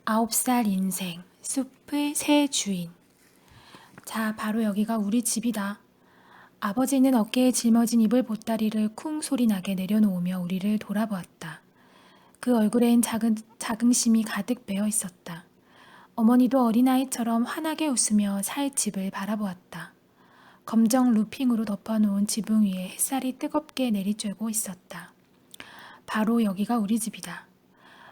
9살 인생, 숲의 새 주인. 자, 바로 여기가 우리 집이다. 아버지는 어깨에 짊어진 이불 보따리를 쿵 소리 나게 내려놓으며 우리를 돌아보았다. 그 얼굴엔 자긍심이 가득 배어 있었다. 어머니도 어린아이처럼 환하게 웃으며 살 집을 바라보았다. 검정 루핑으로 덮어놓은 지붕 위에 햇살이 뜨겁게 내리쬐고 있었다. 바로 여기가 우리 집이다.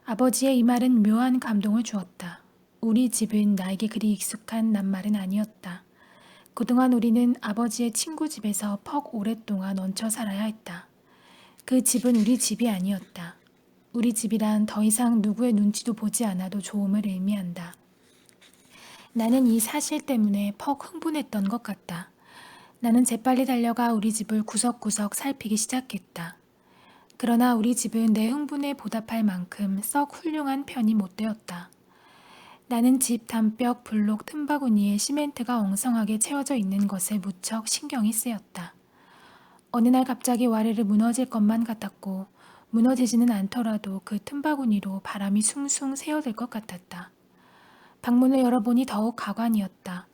아버지의 이 말은 묘한 감동을 주었다. 우리 집은 나에게 그리 익숙한 낱말은 아니었다. 그동안 우리는 아버지의 친구 집에서 퍽 오랫동안 얹혀 살아야 했다. 그 집은 우리 집이 아니었다. 우리 집이란 더 이상 누구의 눈치도 보지 않아도 좋음을 의미한다. 나는 이 사실 때문에 퍽 흥분했던 것 같다. 나는 재빨리 달려가 우리 집을 구석구석 살피기 시작했다. 그러나 우리 집은 내 흥분에 보답할 만큼 썩 훌륭한 편이 못 되었다. 나는 집 담벼 블록 틈바구니에 시멘트가 엉성하게 채워져 있는 것에 무척 신경이 쓰였다. 어느 날 갑자기 와르르 무너질 것만 같았고 무너지지는 않더라도 그 틈바구니로 바람이 숭숭 새어들 것 같았다. 방문을 열어보니 더욱 가관이었다.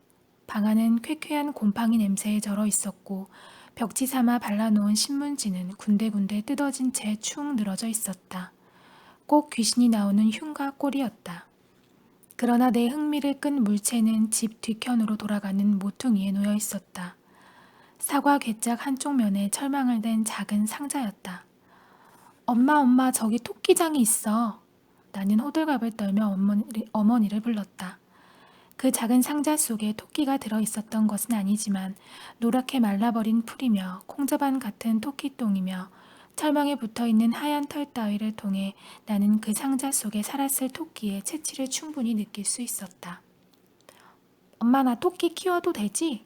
방 안은 쾌쾌한 곰팡이 냄새에 절어 있었고 벽지 삼아 발라놓은 신문지는 군데군데 뜯어진 채 축 늘어져 있었다. 꼭 귀신이 나오는 흉가 꼴이었다. 그러나 내 흥미를 끈 물체는 집 뒤편으로 돌아가는 모퉁이에 놓여 있었다. 사과 괴짝 한쪽 면에 철망을 댄 작은 상자였다. 엄마, 저기 토끼장이 있어. 나는 호들갑을 떨며 어머니를 불렀다. 그 작은 상자 속에 토끼가 들어있었던 것은 아니지만 노랗게 말라버린 풀이며 콩자반 같은 토끼똥이며 철망에 붙어있는 하얀 털 따위를 통해 나는 그 상자 속에 살았을 토끼의 체취를 충분히 느낄 수 있었다. 엄마, 나 토끼 키워도 되지?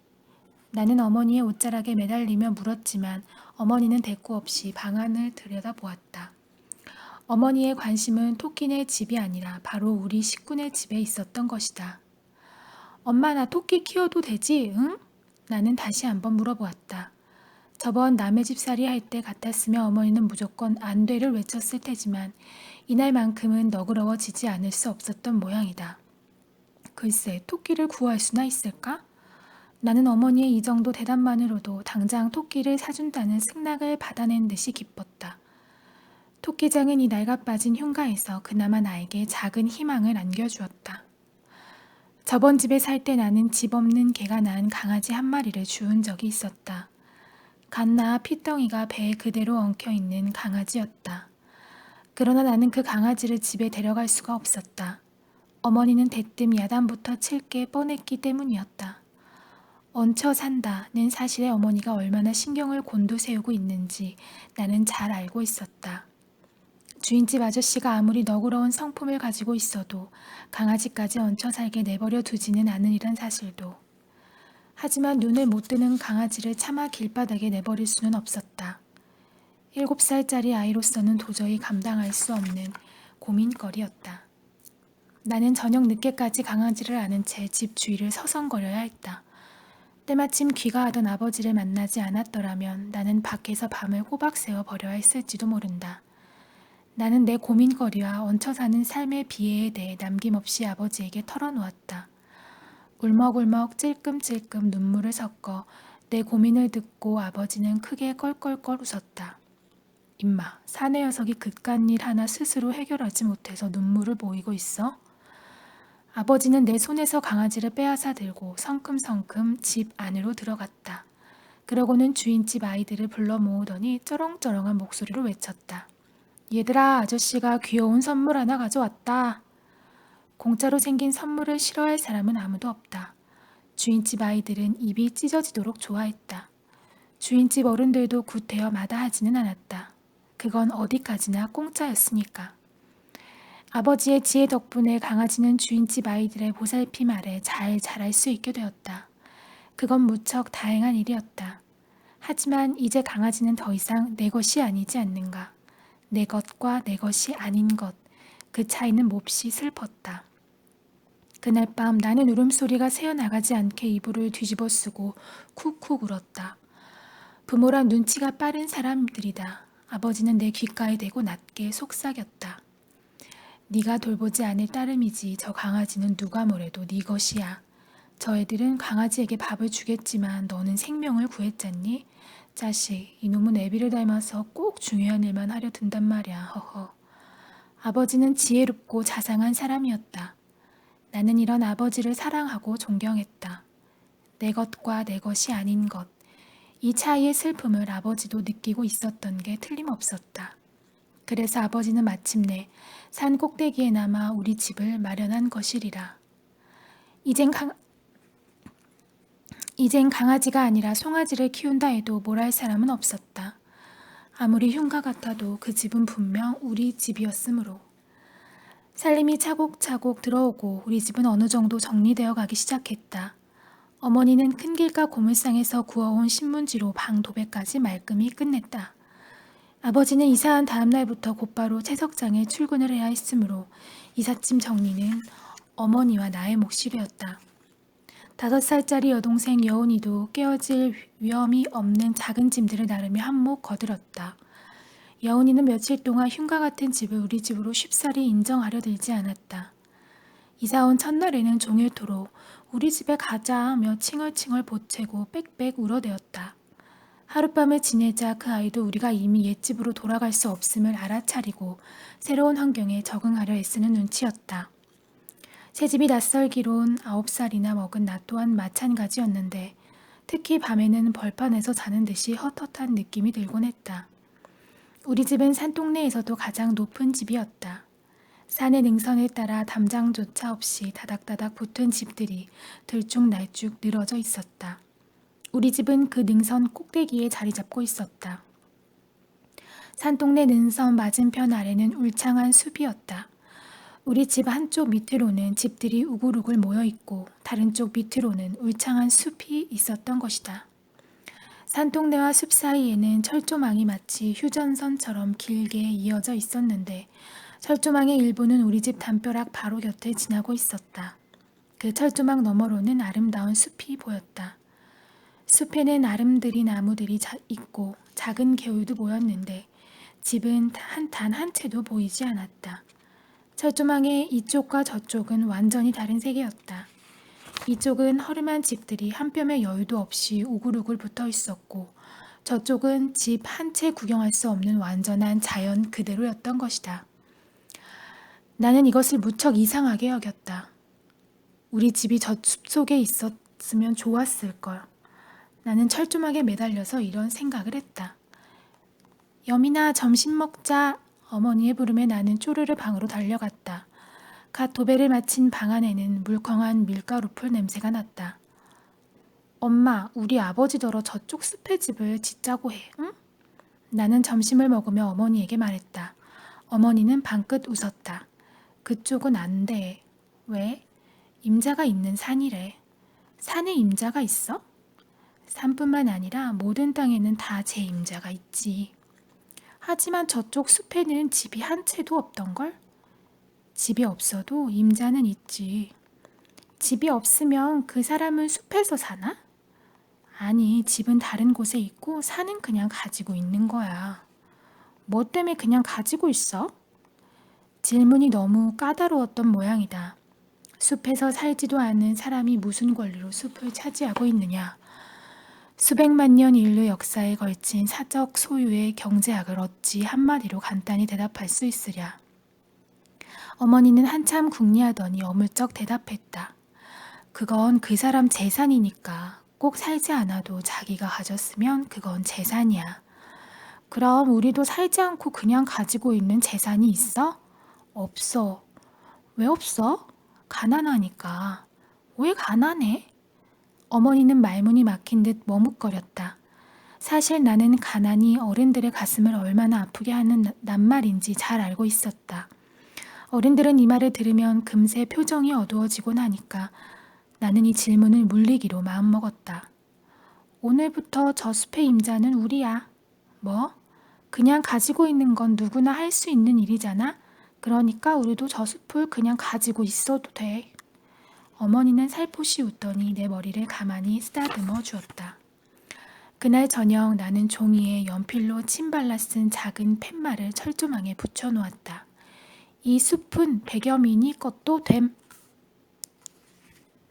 나는 어머니의 옷자락에 매달리며 물었지만 어머니는 대꾸 없이 방 안을 들여다보았다. 어머니의 관심은 토끼네 집이 아니라 바로 우리 식구네 집에 있었던 것이다. 엄마, 나 토끼 키워도 되지, 응? 나는 다시 한번 물어보았다. 저번 남의 집살이 할 때 같았으며 어머니는 무조건 안 돼를 외쳤을 테지만 이날만큼은 너그러워지지 않을 수 없었던 모양이다. 글쎄, 토끼를 구할 수나 있을까? 나는 어머니의 이 정도 대답만으로도 당장 토끼를 사준다는 승낙을 받아낸 듯이 기뻤다. 토끼장은 이 낡아빠진 흉가에서 그나마 나에게 작은 희망을 안겨주었다. 저번 집에 살 때 나는 집 없는 개가 낳은 강아지 한 마리를 주운 적이 있었다. 갓나 피덩이가 배에 그대로 엉켜있는 강아지였다. 그러나 나는 그 강아지를 집에 데려갈 수가 없었다. 어머니는 대뜸 야단부터 칠 게 뻔했기 때문이었다. 얹혀 산다는 사실에 어머니가 얼마나 신경을 곤두세우고 있는지 나는 잘 알고 있었다. 주인집 아저씨가 아무리 너그러운 성품을 가지고 있어도 강아지까지 얹혀 살게 내버려 두지는 않으리란 사실도. 하지만 눈을 못 뜨는 강아지를 차마 길바닥에 내버릴 수는 없었다. 7살짜리 아이로서는 도저히 감당할 수 없는 고민거리였다. 나는 저녁 늦게까지 강아지를 안은 채 집 주위를 서성거려야 했다. 때마침 귀가하던 아버지를 만나지 않았더라면 나는 밖에서 밤을 호박 새워 버려야 했을지도 모른다. 나는 내 고민거리와 얹혀 사는 삶의 비애에 대해 남김없이 아버지에게 털어놓았다. 울먹울먹 찔끔찔끔 눈물을 섞어 내 고민을 듣고 아버지는 크게 껄껄껄 웃었다. 임마, 사내 녀석이 그깟 일 하나 스스로 해결하지 못해서 눈물을 보이고 있어? 아버지는 내 손에서 강아지를 빼앗아 들고 성큼성큼 집 안으로 들어갔다. 그러고는 주인집 아이들을 불러 모으더니 쩌렁쩌렁한 목소리로 외쳤다. 얘들아, 아저씨가 귀여운 선물 하나 가져왔다. 공짜로 생긴 선물을 싫어할 사람은 아무도 없다. 주인집 아이들은 입이 찢어지도록 좋아했다. 주인집 어른들도 굿대어 마다하지는 않았다. 그건 어디까지나 공짜였으니까. 아버지의 지혜 덕분에 강아지는 주인집 아이들의 보살핌 아래 잘 자랄 수 있게 되었다. 그건 무척 다행한 일이었다. 하지만 이제 강아지는 더 이상 내 것이 아니지 않는가. 내 것과 내 것이 아닌 것, 그 차이는 몹시 슬펐다. 그날 밤 나는 울음소리가 새어나가지 않게 이불을 뒤집어 쓰고 쿡쿡 울었다. 부모란 눈치가 빠른 사람들이다. 아버지는 내 귓가에 대고 낮게 속삭였다. 네가 돌보지 않을 따름이지. 저 강아지는 누가 뭐래도 네 것이야. 저 애들은 강아지에게 밥을 주겠지만 너는 생명을 구했잖니? 자식, 이놈은 애비를 닮아서 꼭 중요한 일만 하려 든단 말이야. 허허. 아버지는 지혜롭고 자상한 사람이었다. 나는 이런 아버지를 사랑하고 존경했다. 내 것과 내 것이 아닌 것. 이 차이의 슬픔을 아버지도 느끼고 있었던 게 틀림없었다. 그래서 아버지는 마침내 산 꼭대기에 남아 우리 집을 마련한 것이리라. 이젠, 강, 이젠 강아지가 아니라 송아지를 키운다 해도 뭘 할 사람은 없었다. 아무리 흉가 같아도 그 집은 분명 우리 집이었으므로. 살림이 차곡차곡 들어오고 우리 집은 어느 정도 정리되어 가기 시작했다. 어머니는 큰 길가 고물상에서 구워온 신문지로 방 도배까지 말끔히 끝냈다. 아버지는 이사한 다음 날부터 곧바로 채석장에 출근을 해야 했으므로 이삿짐 정리는 어머니와 나의 몫이 되었다. 5살짜리 여동생 여운이도 깨어질 위험이 없는 작은 짐들을 나르며 한몫 거들었다. 여운이는 며칠 동안 흉가 같은 집을 우리 집으로 쉽사리 인정하려 들지 않았다. 이사 온 첫날에는 종일토록 우리 집에 가자며 칭얼칭얼 보채고 빽빽 울어대었다. 하룻밤을 지내자 그 아이도 우리가 이미 옛집으로 돌아갈 수 없음을 알아차리고 새로운 환경에 적응하려 애쓰는 눈치였다. 새집이 낯설기론 9살이나 먹은 나 또한 마찬가지였는데 특히 밤에는 벌판에서 자는 듯이 헛헛한 느낌이 들곤 했다. 우리 집은 산동네에서도 가장 높은 집이었다. 산의 능선을 따라 담장조차 없이 다닥다닥 붙은 집들이 들쭉날쭉 늘어져 있었다. 우리 집은 그 능선 꼭대기에 자리 잡고 있었다. 산동네 능선 맞은편 아래는 울창한 숲이었다. 우리 집 한쪽 밑으로는 집들이 우글우글 모여있고 다른 쪽 밑으로는 울창한 숲이 있었던 것이다. 산동네와 숲 사이에는 철조망이 마치 휴전선처럼 길게 이어져 있었는데 철조망의 일부는 우리 집 담벼락 바로 곁을 지나고 있었다. 그 철조망 너머로는 아름다운 숲이 보였다. 숲에는 아름드리 나무들이 있고 작은 개울도 보였는데 집은 단 한 채도 보이지 않았다. 철조망의 이쪽과 저쪽은 완전히 다른 세계였다. 이쪽은 허름한 집들이 한 뼘의 여유도 없이 우글우글 붙어 있었고 저쪽은 집 한 채 구경할 수 없는 완전한 자연 그대로였던 것이다. 나는 이것을 무척 이상하게 여겼다. 우리 집이 저 숲속에 있었으면 좋았을걸. 나는 철조망에 매달려서 이런 생각을 했다. 여민아, 점심 먹자. 어머니의 부름에 나는 쪼르르 방으로 달려갔다. 갓 도배를 마친 방 안에는 물컹한 밀가루풀 냄새가 났다. 엄마, 우리 아버지더러 저쪽 숲의 집을 짓자고 해, 응? 나는 점심을 먹으며 어머니에게 말했다. 어머니는 방긋 웃었다. 그쪽은 안 돼. 왜? 임자가 있는 산이래. 산에 임자가 있어? 산뿐만 아니라 모든 땅에는 다 제 임자가 있지. 하지만 저쪽 숲에는 집이 한 채도 없던걸? 집이 없어도 임자는 있지. 집이 없으면 그 사람은 숲에서 사나? 아니, 집은 다른 곳에 있고 산은 그냥 가지고 있는 거야. 뭐 때문에 그냥 가지고 있어? 질문이 너무 까다로웠던 모양이다. 숲에서 살지도 않은 사람이 무슨 권리로 숲을 차지하고 있느냐? 수백만 년 인류 역사에 걸친 사적 소유의 경제학을 어찌 한마디로 간단히 대답할 수 있으랴. 어머니는 한참 궁리하더니 어물쩍 대답했다. 그건 그 사람 재산이니까 꼭 살지 않아도 자기가 가졌으면 그건 재산이야. 그럼 우리도 살지 않고 그냥 가지고 있는 재산이 있어? 없어. 왜 없어? 가난하니까. 왜 가난해? 어머니는 말문이 막힌 듯 머뭇거렸다. 사실 나는 가난이 어른들의 가슴을 얼마나 아프게 하는 낱말인지 잘 알고 있었다. 어른들은 이 말을 들으면 금세 표정이 어두워지곤 하니까 나는 이 질문을 물리기로 마음먹었다. 오늘부터 저 숲의 임자는 우리야. 뭐? 그냥 가지고 있는 건 누구나 할 수 있는 일이잖아. 그러니까 우리도 저 숲을 그냥 가지고 있어도 돼. 어머니는 살포시 웃더니 내 머리를 가만히 쓰다듬어 주었다. 그날 저녁 나는 종이에 연필로 침 발라 쓴 작은 팻말을 철조망에 붙여 놓았다. 이 숲은 백여민이 것도 됨.